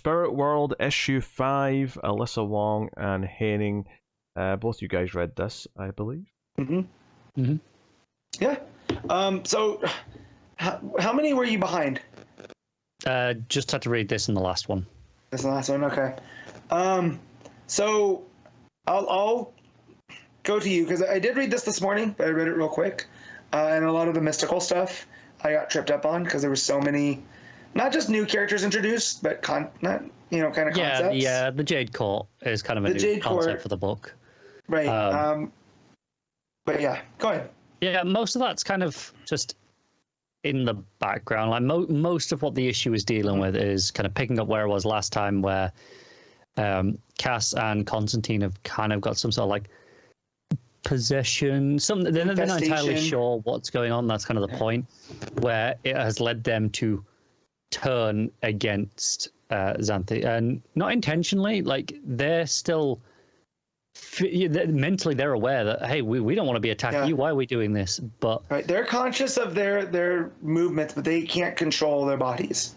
Spirit World issue 5. Alyssa Wong and Haining. Both you guys read this, I believe. Yeah. So, how many were you behind? Just had to read this in the last one. This is the last one, okay. So, I'll go to you because I did read this morning, but I read it real quick, and a lot of the mystical stuff I got tripped up on because there were so many, not just new characters introduced, but kind of concepts. Yeah, the Jade Court is kind of a new concept for the book. Right. But yeah, go ahead. Yeah, most of that's kind of just in the background. Like most of what the issue is dealing with is kind of picking up where it was last time, where Cass and Constantine have kind of got some sort of like possession. They're not entirely sure what's going on. That's kind of the point, where it has led them to turn against Xanthi, and not intentionally. Like they're still mentally they're aware that, hey, we don't want to be attacking you. Why are we doing this? But they're conscious of their movements, but they can't control their bodies.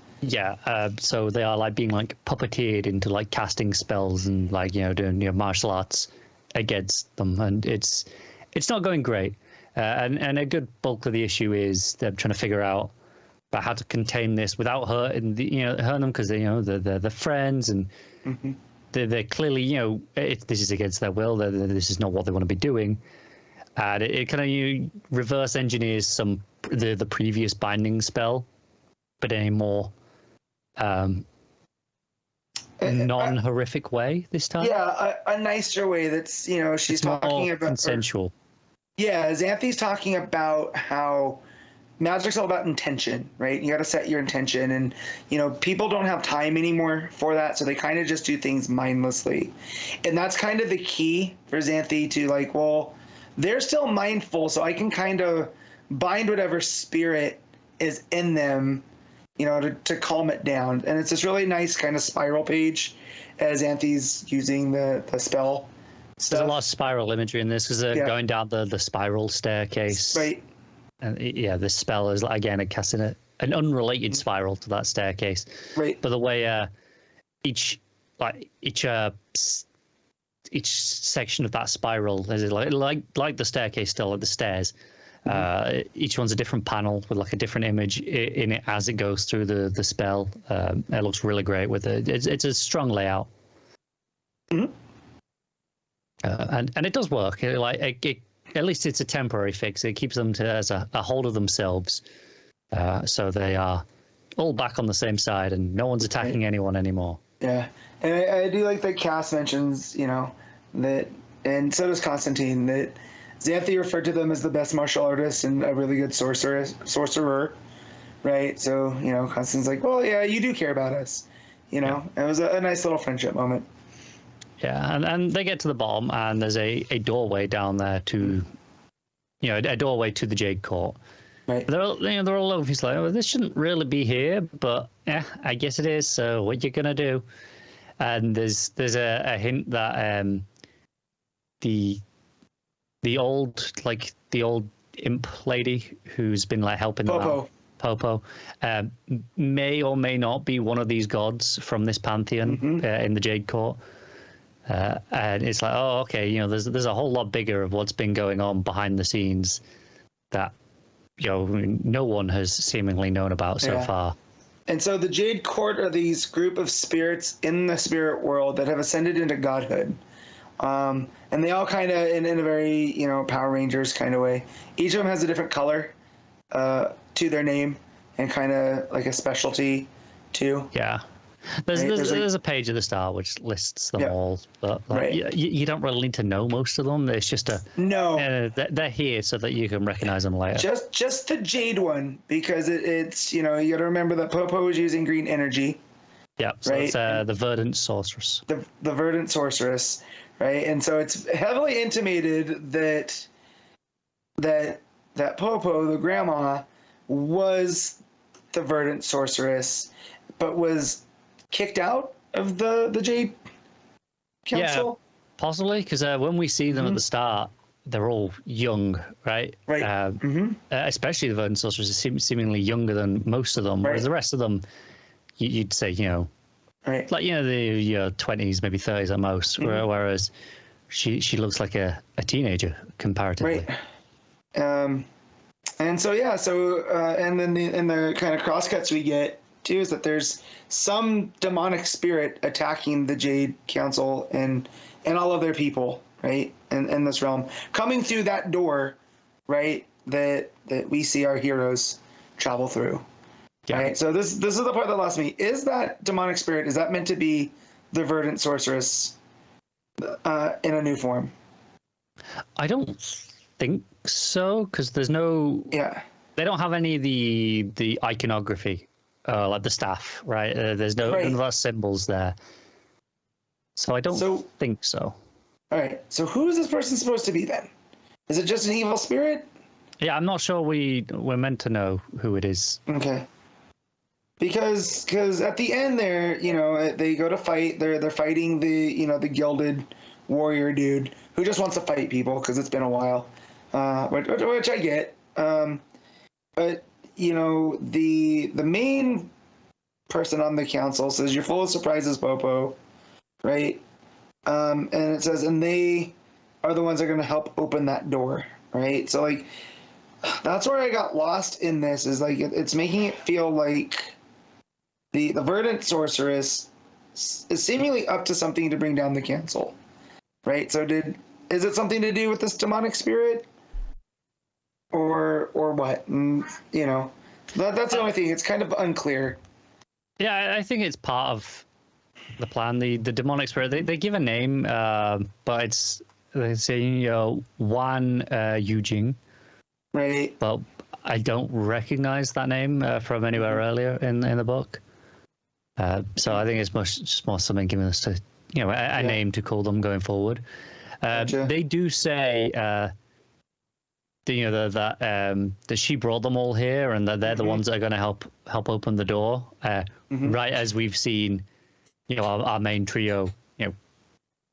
So they are like being like puppeteered into like casting spells and like doing martial arts against them, and it's not going great. And a good bulk of the issue is them trying to figure out about how to contain this without hurting them, because they're friends, and they're clearly this is against their will. This is not what they want to be doing, and it kind of reverse engineers some the previous binding spell, but in a more non-horrific way this time. Yeah, a nicer way. That's she's talking about consensual. Xanthi's talking about how magic's all about intention, right? You got to set your intention, and people don't have time anymore for that, so they kind of just do things mindlessly, and that's kind of the key for Xanthi to like, well, they're still mindful, so I can kind of bind whatever spirit is in them, to calm it down. And it's this really nice kind of spiral page as Xanthi's using the spell stuff. There's a lot of spiral imagery in this because they're going down the spiral staircase, right? And this spell is again casting an unrelated spiral to that staircase. Right. But the way each section of that spiral is like the staircase, still like the stairs. Each one's a different panel with like a different image in it as it goes through the spell. It looks really great with it. It's a strong layout. And it does work. At least it's a temporary fix. It keeps them as a hold of themselves, so they are all back on the same side, and no one's attacking anyone anymore. Yeah, and I do like that Cass mentions, that, and so does Constantine, that Xanthi referred to them as the best martial artists and a really good sorcerer, right? So, Constantine's like, well, yeah, you do care about us, It was a nice little friendship moment. Yeah, and they get to the bottom, and there's a doorway down there to, a doorway to the Jade Court. Right. They're all over. He's like, oh, this shouldn't really be here, but I guess it is. So what you gonna do? And there's a hint that the old imp lady who's been like helping them out, Popo, may or may not be one of these gods from this pantheon in the Jade Court. And it's like, oh, okay, there's a whole lot bigger of what's been going on behind the scenes that no one has seemingly known about so far. And so the Jade Court are these group of spirits in the spirit world that have ascended into godhood. And they all kind of, in a very, Power Rangers kind of way. Each of them has a different color to their name and kind of like a specialty too. Yeah. There's a page at the start which lists them all, but you don't really need to know most of them. It's just they're here so that you can recognize them later. Just the Jade one, because it's you got to remember that Popo is using green energy. Yeah, so it's the Verdant Sorceress. The Verdant Sorceress, right? And so it's heavily intimated that Popo, the grandma, was the Verdant Sorceress, but was kicked out of the Jade Council? Yeah, possibly, because when we see them at the start, they're all young, right? Right. Especially the Verdant Sorceress is seemingly younger than most of them, whereas the rest of them, you'd say, Right. Like, the 20s, maybe 30s at most, whereas she looks like a teenager comparatively. Right. And so and then the kind of crosscuts we get too is that there's some demonic spirit attacking the Jade Council and all of their people, right? In this realm, coming through that door, right? That we see our heroes travel through. Yeah. Right. So this is the part that lost me. Is that demonic spirit? Is that meant to be the verdant sorceress in a new form? I don't think so, because there's no. Yeah. They don't have any of the iconography, like the staff, right? There's none of those symbols there. So I don't think so. All right. So who is this person supposed to be then? Is it just an evil spirit? Yeah, I'm not sure we're meant to know who it is. Okay. Because at the end there, they go to fight. They're fighting the gilded warrior dude who just wants to fight people because it's been a while, which I get. But the main person on the council says you're full of surprises, Popo, right? And it says, and they are the ones that are going to help open that door, right? So like, that's where I got lost in this. Is like it's making it feel like the verdant sorceress is seemingly up to something to bring down the council, right? So is it something to do with this demonic spirit, or what? And, that's the only thing. It's kind of unclear. Yeah, I think it's part of the plan. The demonic spirit. They give a name, but they say Wan Yujing. Right. But I don't recognize that name from anywhere earlier in the book. So I think it's just more something giving us a name to call them going forward. Gotcha. They do say that she brought them all here, and that they're the ones that are going to help open the door. Right as we've seen, our main trio,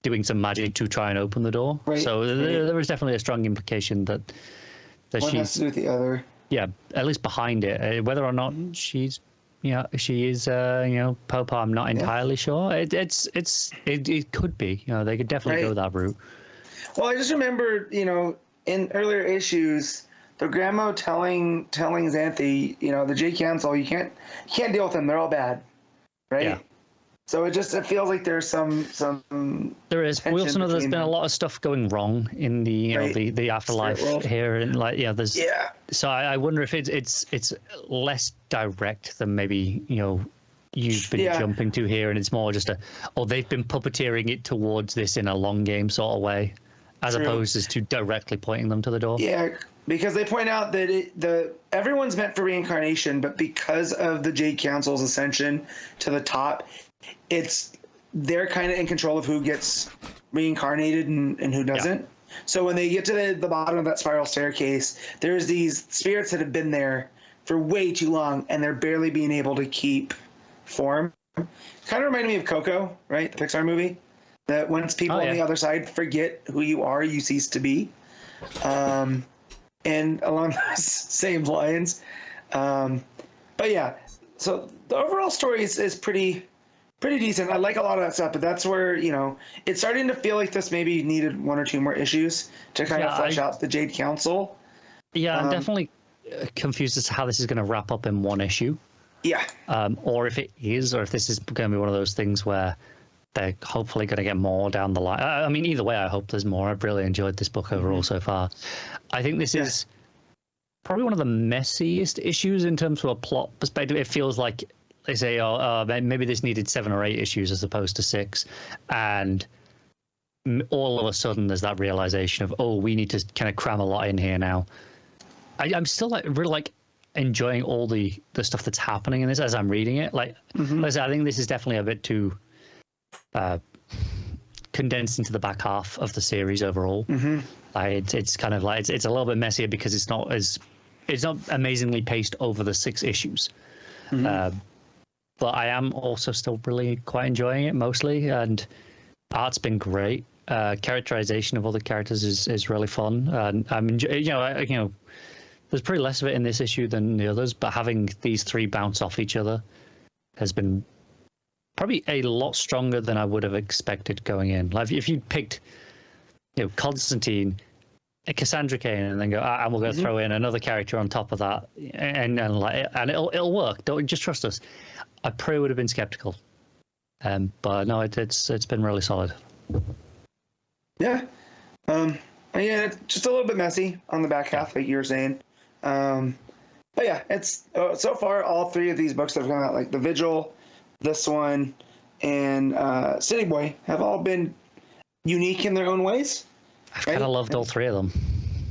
doing some magic to try and open the door. Right. So there is definitely a strong implication that one has to do with the other. Yeah, at least behind it. Whether or not she is Popo, I'm not entirely sure. It could be. They could definitely go that route. Well, I just remember, in earlier issues, the grandma telling Xanthi, the J Council, you can't deal with them. They're all bad, right? Yeah. So it feels like there's some. There is. We also know there's been a lot of stuff going wrong in the afterlife here, and there's. Yeah. So I wonder if it's less direct than maybe you've been jumping to here, and it's more just they've been puppeteering it towards this in a long game sort of way, as opposed to directly pointing them to the door. Yeah, because they point out that everyone's meant for reincarnation, but because of the Jade Council's ascension to the top, they're kind of in control of who gets reincarnated and who doesn't. Yeah. So when they get to the bottom of that spiral staircase, there's these spirits that have been there for way too long, and they're barely being able to keep form. Kind of reminded me of Coco, right? The Pixar movie. That once people on the other side forget who you are, you cease to be. And along those same lines. But yeah, so the overall story is pretty decent. I like a lot of that stuff, but that's where, it's starting to feel like this maybe needed one or two more issues to kind of flesh out the Jade Council. Yeah, I'm definitely confused as to how this is going to wrap up in one issue. Yeah. Or if it is, or if this is going to be one of those things where they're hopefully going to get more down the line. I mean, either way, I hope there's more. I've really enjoyed this book overall so far. I think this is probably one of the messiest issues in terms of a plot perspective. It feels like they say, maybe this needed 7 or 8 issues as opposed to 6. And all of a sudden there's that realization of, we need to kind of cram a lot in here now. I'm still really enjoying all the stuff that's happening in this as I'm reading it. Like I said, I think this is definitely a bit too condensed into the back half of the series overall. It's kind of like it's a little bit messier because it's not amazingly paced over the 6 issues. But I am also still really quite enjoying it mostly, and art's been great. Characterization of all the characters is really fun, and I'm enjoying. There's pretty less of it in this issue than the others, but having these 3 bounce off each other has been probably a lot stronger than I would have expected going in. Like if you picked, Constantine, Cassandra Cain, and then go, and we're going to throw in another character on top of that, and it'll work. Don't just trust us. I probably would have been skeptical, but no, it's been really solid. Yeah, yeah, it's just a little bit messy on the back half, like you were saying. But yeah, it's so far all three of these books that have come out, like The Vigil, this one, and City Boy, have all been unique in their own ways. I've kind of loved all three of them.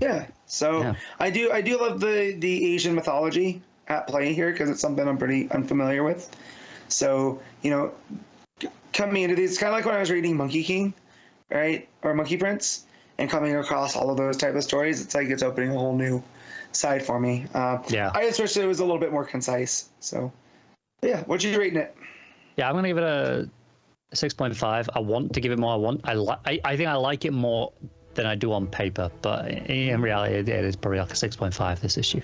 Yeah, so yeah. I do love the Asian mythology at play here because it's something I'm pretty unfamiliar with. So coming into these, it's kind of like when I was reading Monkey King, right, or Monkey Prince, and coming across all of those type of stories, it's like it's opening a whole new side for me. Yeah, I just wish it was a little bit more concise. So yeah, what you rating it? Yeah, I'm gonna give it a 6.5. I want to give it more. I think I like it more than I do on paper, but in reality, it is probably like a 6.5 this issue.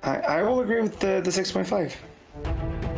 I will agree with the 6.5.